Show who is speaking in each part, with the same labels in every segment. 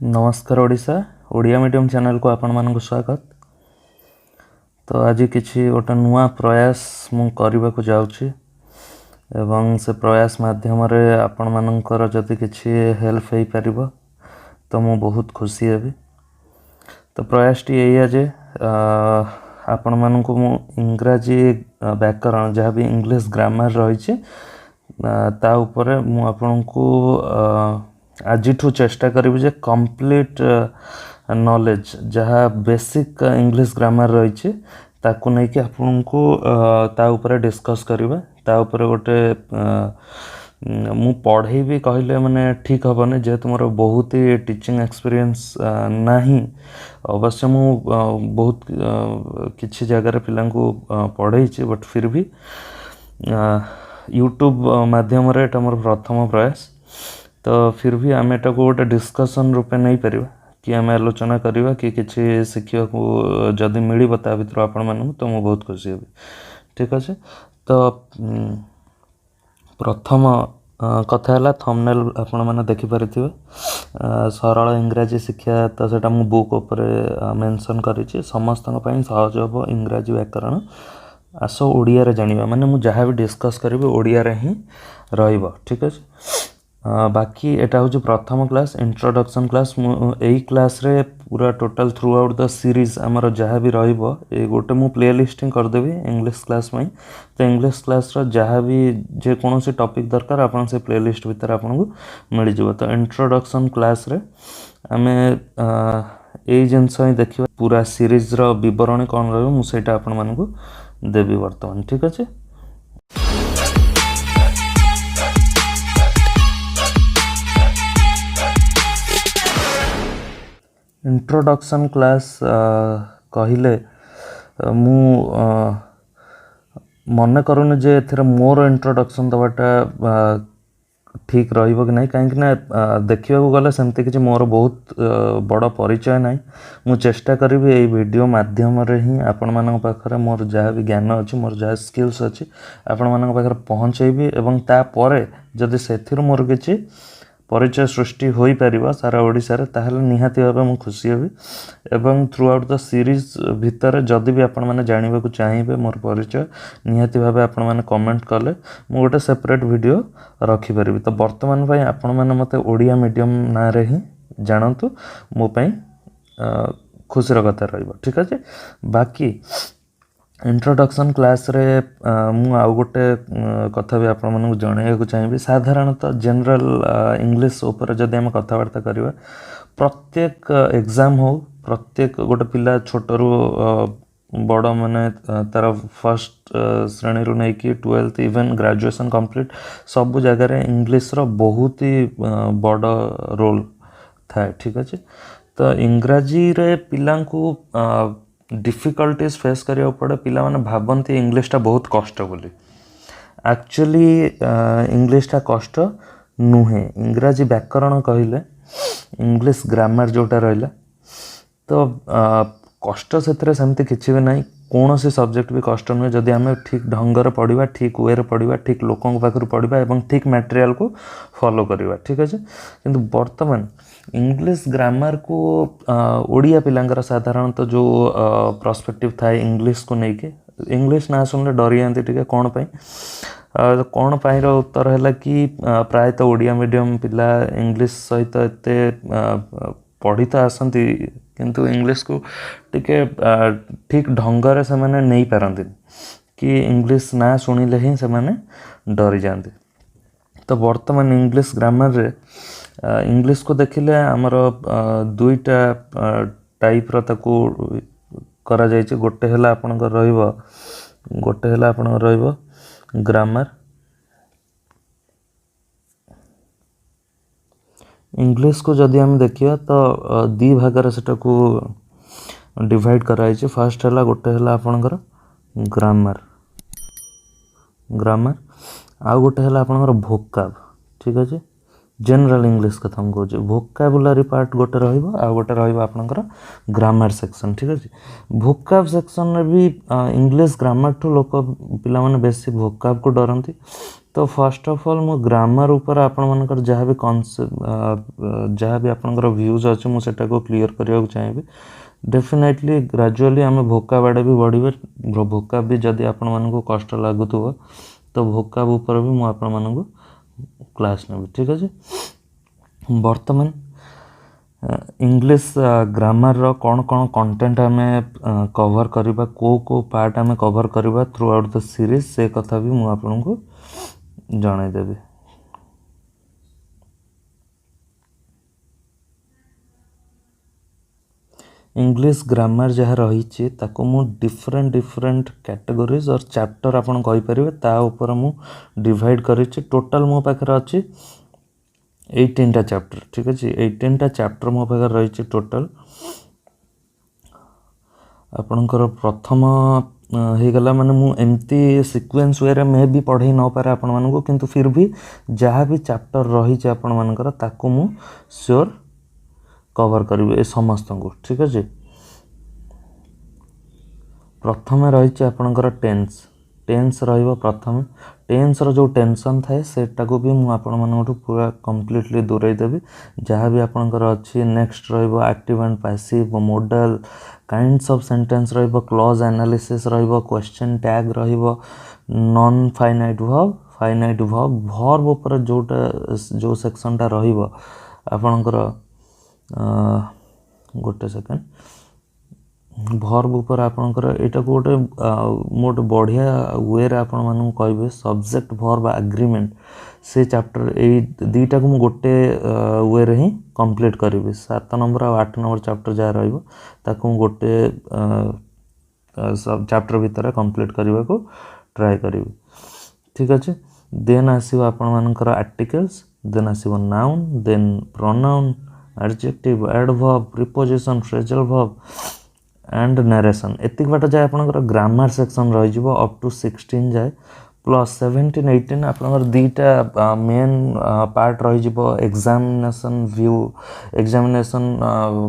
Speaker 1: नमस्कार Odisha Odia medium channel को आपण मानक स्वागत। तो आज किसी गोटे नुआ प्रयास मु करने को जाऊँगी एवं से प्रयास माध्यम रे आपण मानकर जदि किसी हेल्प हो पार तो मु बहुत खुशी हेबी। तो प्रयास टी यही जे आपण मानक मु इंग्राजी व्याकरण जहाँ भी इंग्लिश ग्रामर रही ता उपरे मु आपण को आज चेष्टा करी जे कंप्लीट नॉलेज जहाँ बेसिक इंग्लिश ग्रामर रही ताकू नहीं कि आपन को ता ऊपर डिस्कस करबा ता ऊपर गोटे मु पढ़े भी कहले माने ठीक हबने जेहेतु मोर बहुत ही टीचिंग एक्सपीरियंस नहीं। अवश्य मु बहुत किछि जगह पिला को पढ़े बट फिर भी यूट्यूब माध्यम रे एटा मोर प्रथम प्रयास। तो फिर भी आम एटा को गोटे डिस्कसन रूपे नहीं पारिबा कि आम आलोचना करवा कि किसी शिक्षा को जदि मिल ता भर आपण मानू तो मुझे बहुत खुशी हेबी। ठीक अच्छे। तो प्रथम कथा है थंबनेल आपण मैंने देखिपारे सरल इंग्राजी शिक्षा तो सेटा मु बुक उपर मेंशन करिछि समस्त सहज हम इंग्राजी व्याकरण आस ओडिया रे जानिबा माने मु जहाँ भी डिस्कस करी ओडिया रे ही रहिबो। ठीक अच्छे। बाकी एटा हूँ प्रथम क्लास इंट्रोडक्शन क्लास यही क्लास रे पूरा total through out the series आमर जहाँ भी रहिबो ए गोटे मु प्ले लिस्टिंग करदेवी इंग्लिश क्लास में। तो इंग्लिश क्लास रो जहाँ भी जे कौन सी टॉपिक दरकार आपन से प्ले लिस्ट भीतर आपन को मिल जिवो। तो इंट्रोडक्शन क्लास रे आमे एई जिंस ही देखिबा पूरा सीरीज रो विवरण कौन रहबो मु सेटा आपन मानन को देबी वर्तमान। ठीक अच्छे। इंट्रोडक्शन क्लास कहले मु मन करूनी जे एथर मोर इंट्रोडक्शन दवाटा ठीक रहिबो कि नहीं कहीं देखा गले सेमती किसी मोर बहुत बड़ परिचय ना। मु चेष्टा करी ये वीडियो माध्यम रे ही आपण मानक पाखरे मोर जहाँ भी ज्ञान अच्छी मोर जहाँ स्किल्स अच्छी आपण मानक पाखरे पहुँचेबी एवं तापर जदि सेथिर मोर किछि परिचय सृष्टि हो पार सारा ओडिशा रे ताहले निहाती भाव मु खुशी हेबी। एवं थ्रू आउट द सीरीज भितर जदि भी आपण माने जानिबा को चाहिबे मोर परिचय निहाती भाव आपण माने कमेंट कले मु गोटे सेपरेट वीडियो रखी परिबी। तो वर्तमान पई आपण माने मते ओडिया मीडियम ना रे ही जानतु मो पई खुशी कथा रहिबो। ठीक अछि। बाकी इंट्रोडक्शन क्लास रे मु आउ गोटे कथा भी आपण मानक जणाइया को चाहिए साधारणतः जनरल इंग्लिश ऊपर जदि आम कथबार्ता करवा प्रत्येक एग्जाम हो प्रत्येक गोटे पिला छोटरू बड़ माने तार फर्स्ट श्रेणी रू नहीं कि 12th इवन ग्रेजुएशन कंप्लीट सब जगह इंग्लिश रो बहुत ही बड़ रोल थाए। ठीक अच्छे। तो इंग्राजी रे पिला को डिफिकल्टीज फेस करिया पड़े पिला माने भाबंती इंग्लिश टा बहुत कष्ट बोली एक्चुअली इंग्लिश टा कष्ट नुहे। इंग्राजी व्याकरण कहले इंग्लिश ग्रामर जोटा रहिला तो कष्ट से सेमती किसी भी नहीं कौन सी सब्जेक्ट भी कष्ट नुहे जदि आम ठीक ढंग से पढ़ा ठीक वे पढ़ा ठीक लोकों पाखर पढ़ा एवं ठीक मटेरियल को फॉलो करवा। ठीक अच्छे। किंतु बर्तमान इंग्लिश ग्रामर को ओडिया पिलांकर साधारणतः जो पर्सपेक्टिव थाए इंग्लिश को लेकिन इंग्लिश ना सुनले डरी जाती टे कौन पाई कौन पाई उत्तर है कि प्रायतः ओडिया मीडियम पिला इंग्लिश सहित एते पढ़ी तो आसती किंतु इंग्लिश को टिके ठीक ढंग से मैंने नहीं पारती कि इंग्लिश ना शुणिले ही से मैंने डरी जाती। तो वर्तमान इंग्लिश ग्रामर रे इंग्लिश को देखिले आमर दुईटा टाइप रो ताकू करा जायछि गोटे हला आपनकर रहइबो गोटे हला आपनकर रहइबो ग्रामर इंग्लिश को जदि हम देखिया तो दी भाग सेटा को डिवाइड कराइछि। फर्स्ट हला गोटे हला आपनकर ग्रामर ग्रामर आ गोटे हला आपनकर भोकाब। ठीक अच्छे। जनरल इंग्लिश कथा हम कहूँ भोकाबुलारी पार्ट गोटे रहिबो आ गोटे रहिबो आपनकर ग्रामर सेक्शन। ठीक अच्छे। भोकाब सेक्शन रे भी इंग्लिश ग्रामर ठू लोक पिला माने बेसी भोकाब को डरंती तो फर्स्ट ऑफ ऑल मु ग्रामर ऊपर आपण मानकर जहाँ भी कॉन्सेप्ट जहाँ भी आपनकर व्यूज अच्छे मुझे को क्लियर करने चाहिए डेफिनेटली ग्रेजुअली आम भोकाब आड़े भी बढ़े भोकाब भी जदि आपण मानक कष्ट लगुव तो भोकाब ऊपर भी मुझे क्लास नेबी ठीक अच्छे बर्तमान इंग्लिश ग्रामर रो कौन कौन कंटेंट आम कवर करवा को पार्ट आम कवर करवा थ्रू आउट द सीरीज से कथा भी मुझे आपको जनईदेवी इंग्लिश ग्रामर जहाँ रही ताको मु डिफरेंट डिफरेंट कैटेगोरीज और चैप्टर आपन कहि परिबे ता ऊपर मु डिवाइड करिछि टोटल मो पाखरे अछि 18टा चैप्टर ठीक अछि 18टा चैप्टर मो पाखरे रही टोटल आपनकर प्रथम हो गला माने मु एमती सीक्वेंस वे रे मे भी पढ़ई न पारे आपण मानको किंतु फिर भी जहाँ भी चैप्टर रही आपण मानकर ताको मु श्योर कवर करिवे ए समस्त को ठीक अछि प्रथम रही आपनकर टेंस रहिबो प्रथम टेंस रो जो टेंशन थाए सेटा को भी मु आपण मानकठू पूरा कंप्लीटली दूरई देबी जहाँ भी आपनकर अछि नेक्स्ट रहिबो active and passive model kinds of sentence रहिबो क्लॉज एनालिसिस रहिबो क्वेश्चन टैग रहिबो नॉन फाइनाइट वर्ब वर्ब ऊपर जोटा जो सेक्शनटा रहिबो आपनकर गोटे सेकेंड वर्ब ऊपर आपनकर एटा को गोटे मोट बढ़िया वे रे आपण मानू कहबे सब्जेक्ट वर्ब एग्रीमेंट से चैप्टर ए दीटा को मु गोटे वे रे ही कंप्लीट करिवि 7 नंबर और 8 नंबर चैप्टर जा रहइबो ताको मु गोटे सब चैप्टर भीतर कंप्लीट करबा को ट्राई करिवि ठीक अछि देन आसीबो आपण मानकर आर्टिकल्स देन आसीबो noun then pronoun adjective adverb preposition phrasal verb and narration एतिक बाट जाए आपनकर ग्रामर सेक्शन रही जिवो अप टू 16 जाए प्लस 17 18 आपनकर दीटा मेन पार्ट रही जिवो एग्जामिनेशन व्यू एग्जामिनेशन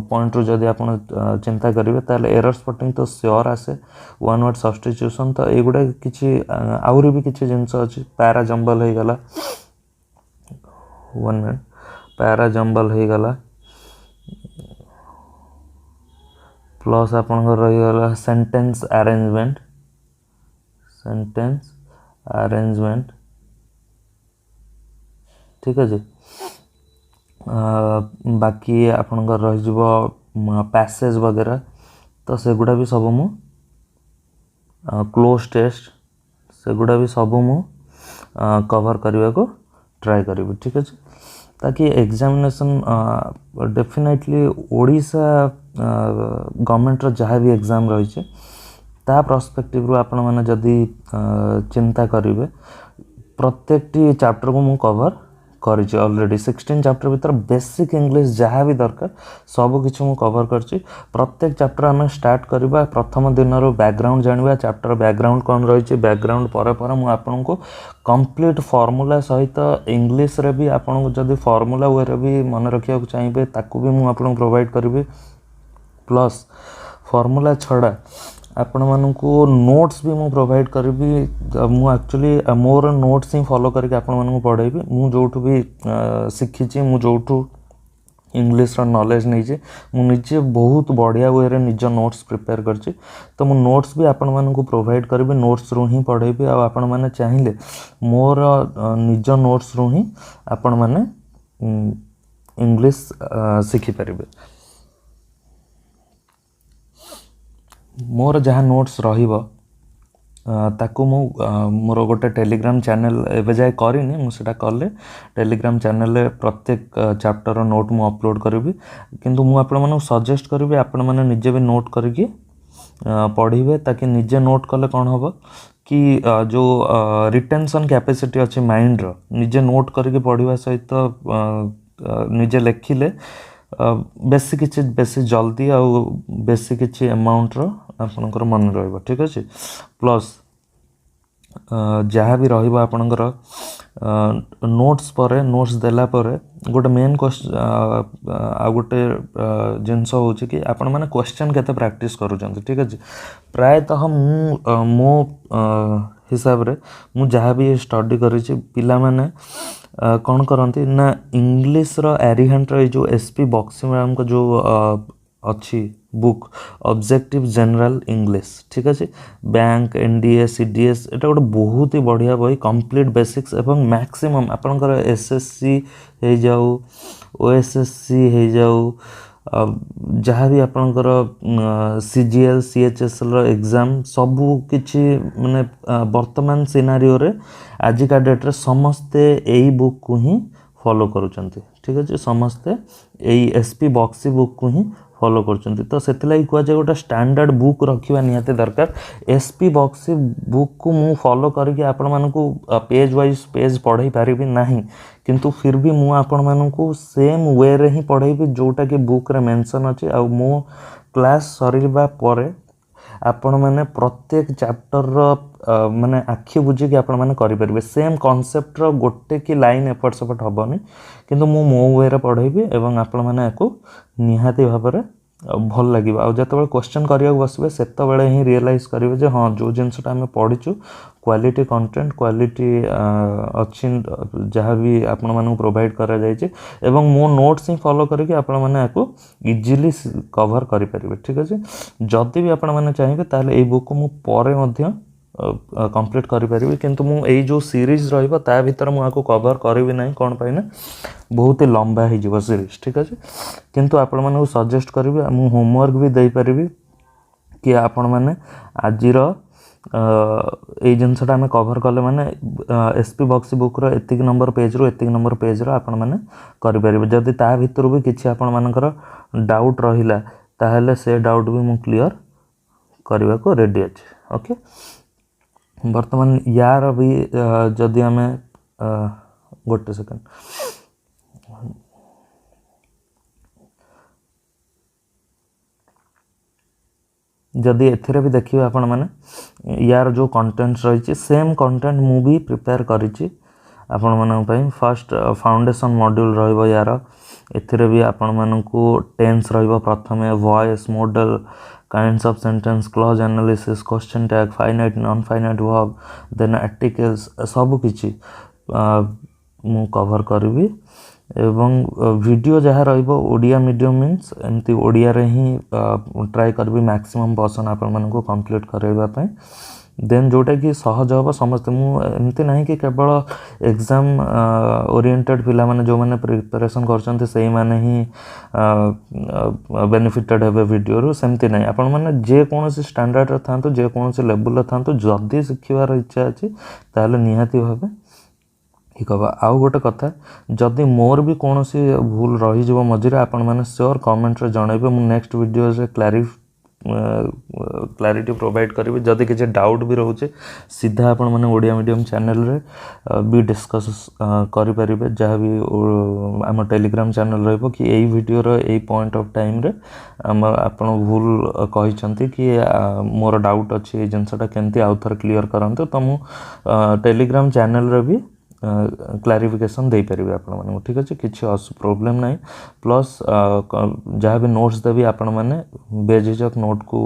Speaker 1: पॉइंट रो जदी आपन चिंता करिवे ताले एरर स्पॉटिंग तो श्योर आसे वन वर्ड सब्स्टिट्यूशन तो एगुडा किछि आउरी भी किछि जिंस अछि पैरा जंबल हे गला 1 मिनट पैरा जंबल हे गला प्लस आपनकर रही गला सेंटेंस अरेंजमेंट ठीक अछि बाकी आपनकर रही जिवो पैसेज वगैरह तो सेगुडा भी सब मु क्लोज टेस्ट सेगुडा भी सब मु कवर करबा को ट्राई करिवि ठीक अछि ताकि एग्जामिनेशन डेफिनेटली ओडिशा गवर्नमेंट रो जहाँ भी एग्जाम रही है ता पर्सपेक्टिव रो आपण माने जदी चिंता करिवे प्रत्येक टी चैप्टर को मु कवर करिछि ऑलरेडी 16 चैप्टर भीतर बेसिक इंग्लिश जहाँ भी दरकार सब किछु मु कवर करछि प्रत्येक चैप्टर हम स्टार्ट करबा प्रथम दिन रो बैकग्राउंड जानबा चैप्टर बैकग्राउंड कोन रही छै बैकग्राउंड पर पर मु आपन को कंप्लीट फार्मूला सहित इंग्लिश रे भी आपन को जदी फार्मूला वे रे भी मन रखिया को चाहिबे ताकू भी मु आपन प्रोवाइड करबी प्लस फार्मूला छड़ा आपण मानकू नोट्स भी मु प्रोवाइड करबी मु एक्चुअली मोर नोट्स ही फॉलो करके आपण मानकू पढाइबी मु जोठू भी सिखी छी मु जोठू इंग्लिश रो नॉलेज नै जे मु निजे बहुत बढ़िया वे रे निज नोट्स प्रिपेयर करछि तो मु नोट्स भी आपण मानकू प्रोवाइड करबी नोट्स रो ही पढाइबी आ आपण माने चाहिले मोर निज नोट्स रो ही आपण माने इंग्लिश सिखि परिबे मोर जहाँ नोट्स रहिबो ताकू मु मोर गोटे टेलीग्राम चैनल एबे जाय करिनी मु सेटा करले टेलीग्राम चैनल रे प्रत्येक चैप्टर रो नोट मु अपलोड करबी किंतु मु आपण माने सजेस्ट करबी आपण माने निजे भी नोट करके पढिबे ताकि निजे नोट कले कोन होबो कि जो रिटेंशन कैपेसिटी अछि माइंड रो निजे नोट करके पढिबा सहित निजे लेखिले बेसी किछि बेसी जल्दी आ बेसी किछि अमाउंट रो आपनकर मन रहइबो ठीक अछि प्लस जहाँ भी रहिबो आपनकर नोट्स पर नोट्स देला पर गोटे मेन क्वेश्चन आ गोटे जिंस होछि कि आपण माने क्वेश्चन केते प्रैक्टिस करूछन ठीक अछि प्राय तो हम मो हिसाब रे मु जहाँ भी स्टडी करिछि पिला माने कौन करती ना इंग्लीश रो एरिहंट रो जो एसपी बक्सी मैडम को जो अच्छी बुक ऑब्जेक्टिव जनरल इंग्लिश ठीक अच्छे बैंक एनडीए सीडीएस एटा गोटे बहुत ही बढ़िया बही कंप्लीट बेसिक्स एवं मैक्सिमम आपनकर एसएससी हो जाऊ ओएसएससी हो जाऊ जहाँ भी आपनकर सीजीएल सीएचएसएल रो एग्जाम सबू किछि माने वर्तमान सिनारियो रे आजिका डेट रे समस्ते एई बुक को ही फॉलो करूचंती ठीक अच्छे समस्ते एई एसपी बक्सी बुक को ही फॉलो करचंती तो सेति लागि कुआ जे गोटा स्टैंडर्ड बुक रखिबा निहाते दरकार एसपी बक्सी बुक को मु फॉलो करके आपण मानकू पेज वाइज पेज पढ़ाई पारिबी नाही किंतु फिर भी मु आपण मानकू सेम वे रे ही पढ़ाइबी जोटा कि बुक रे मेंशन अछि आ मो क्लास सरिबा परे आपण माने प्रत्येक चैप्टर रो माने आखि बुझी कि आपण माने करि परिबे सेम कांसेप्ट रो गोटे की लाइन एपट सपट हबनी किंतु मो वे रे पढ़ाइबी एवं आपण माने एको निहाती भाबरे भल लगे आ जो क्वेश्चन करिया बसबे सेत बेले ही रियलाइज करेंगे जे हाँ जो जिनसटा आम पढ़ीचु क्वालिटी कंटेंट क्वालिटी अच्छी जहाँ भी आपण मानू प्रोवाइड करा जायछि एवं मो नोट्स ही फॉलो करके आपण माने को इजीली कवर करि परिबे ठीक अछि जदि भी आपण माने चाहिबे ताले ए बुक को मु परे मध्य कंप्लीट करि परिबे किंतु मु एई जो सीरीज रहइबो ता भीतर मु आको कवर करबी नाही कोन पाइ ना बहुत ही लंबा ही जीव सीरीज ठीक अछि किंतु आपण माने सजेस्ट करबी मु होमवर्क भी देई परिबी कि आपण माने आजिर एई जिनसटा हमें कवर कले माने एसपी बक्सी बुक रो एतिक नंबर पेज रो एतिक नंबर पेज रो आपण माने करि परिबे जदि ता भीतर भी किछि आपण मानकर डाउट रहिला ताहेले से डाउट भी मु क्लियर करबा को रेडी अछि ओके वर्तमान यार भी जदि हमें गोटे सेकंड जदि एथिरे भी देखिए आपण माने यार जो कंटेंट्स रही सेम कंटेंट मु भी प्रिपेयर करिछि आपण मानन पई फर्स्ट फाउंडेशन मॉड्यूल रहइबो यार एथिरे भी आपण मानन को टेंस रहइबो प्रथमे voice model kinds of sentence clause analysis question tag finite non finite verb then articles सब किछि मु कवर करबी एवं वीडियो जहाँ रहिबो ओडिया मीडियम मीन्स एमती ओडिया रे ही ट्राई करबी मैक्सिमम पर्सन आपण मन को कंप्लीट करैबा पय देन जोटा कि सहज हम समस्त मु एमती नहीं कि केवल एग्जाम ओरिएंटेड पिला माने जो माने प्रिपरेशन करछन्ते सेही माने ही बेनिफिटेड हेबे वीडियो रो सेमती नहीं आपण माने जे कोनोसी स्टैंडर्ड रे थांतो जे कोनोसी लेवल रे थांतो जदी सिखिबार इच्छा अछि ताले निहाती भाबे ठीक हम आउ गोटे कथा जदि मोर भी कौन सी भूल रही जीव मझे आपण मैंने श्योर कमेंट रे जनइबे मु नेक्स्ट वीडियो से क्लारिटी प्रोवाइड करी जदि किसी डाउट भी रोचे सीधा आपण मैंने ओडिया मीडियम चैनल रे भी डिस्कस करि परिबे जहाँ भी आम टेलीग्राम चैनल रहइबो कि एई वीडियो रो एई पॉइंट ऑफ टाइम रे आपण भूल कहिसंती कि मोर डाउट अछि ए जिंसटा केनती आउ थर क्लियर करंतो त मु टेलीग्राम चैनल रे भी क्लारिफिकेशन दे परिबे आपण माने ठीक अछि किछि प्रॉब्लम नाही प्लस जहाँ भी नोट्स देबी आपण माने बेझिझक नोट को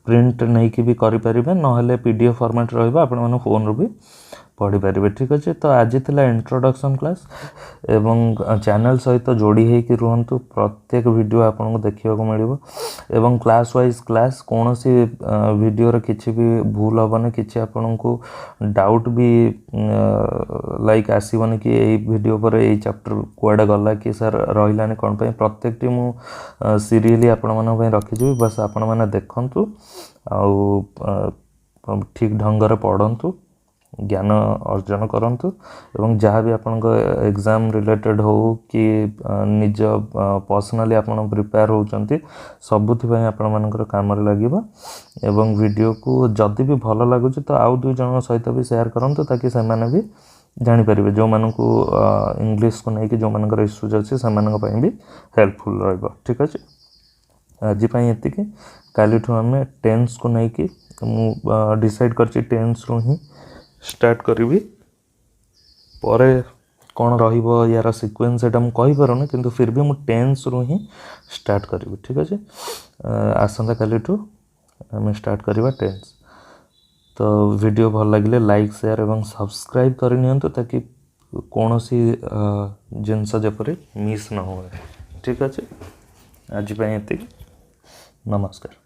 Speaker 1: प्रिंट नहीं कि भी करि परिबे नहले पीडीएफ फॉर्मेट रहइबा आपण माने फोन रो भी पढ़ी पारे ठीक अच्छे तो आज थिला इंट्रोडक्शन क्लास एवं चैनल सहित जोड़ी है कि रुहंतु प्रत्येक वीडियो आपन को देखिबा को मिलिबो एवं क्लास वाइज क्लास कौन सी वीडियो रे किछि भी भूल होबने किछि आपन को डाउट भी लाइक आसीबने कि एई वीडियो पर एई चैप्टर कोडा गला कि सर रहिलाने कोन पे प्रत्येक टी मु सीरियली आपन मन पे रखि जी बस आपन माने देखंतु आ ठीक ढंग रे पढ़ंतु ज्ञान अर्जन करंतु एवं जहाँ भी आपन एग्जाम रिलेटेड हो कि निज पर्सनली आपन प्रिपेयर होचंती सबुथि पय आपन मानकर काम रे लागिबा एवं वीडियो को जदी भी भलो लागुच तो आउ दुई जन सहित भी शेयर करंतु ताकि से माने भी जानि परिबे जो मानन को इंग्लिश को नै कि जो मानकर इश्यूज अछि से मानन पय भी हेल्पफुल रहइबो ठीक अछि आज पय एतिके कालीठु हमें टेंस को नै कि मु डिसाइड करछि टेंस रो ही स्टार्ट करी पर कौन रहिबो यार सीक्वेंस एटा मु कहि परने किंतु फिर भी मु टेंस रो ही स्टार्ट करी ठीक अछि आसंता कालीठु हमें स्टार्ट करबा टेंस तो वीडियो भल लगे लाइक शेयर एवं सब्सक्राइब करनी ताकि कौन सी जिनस जपरी मिस न हो। ठीक अच्छे आज ये नमस्कार।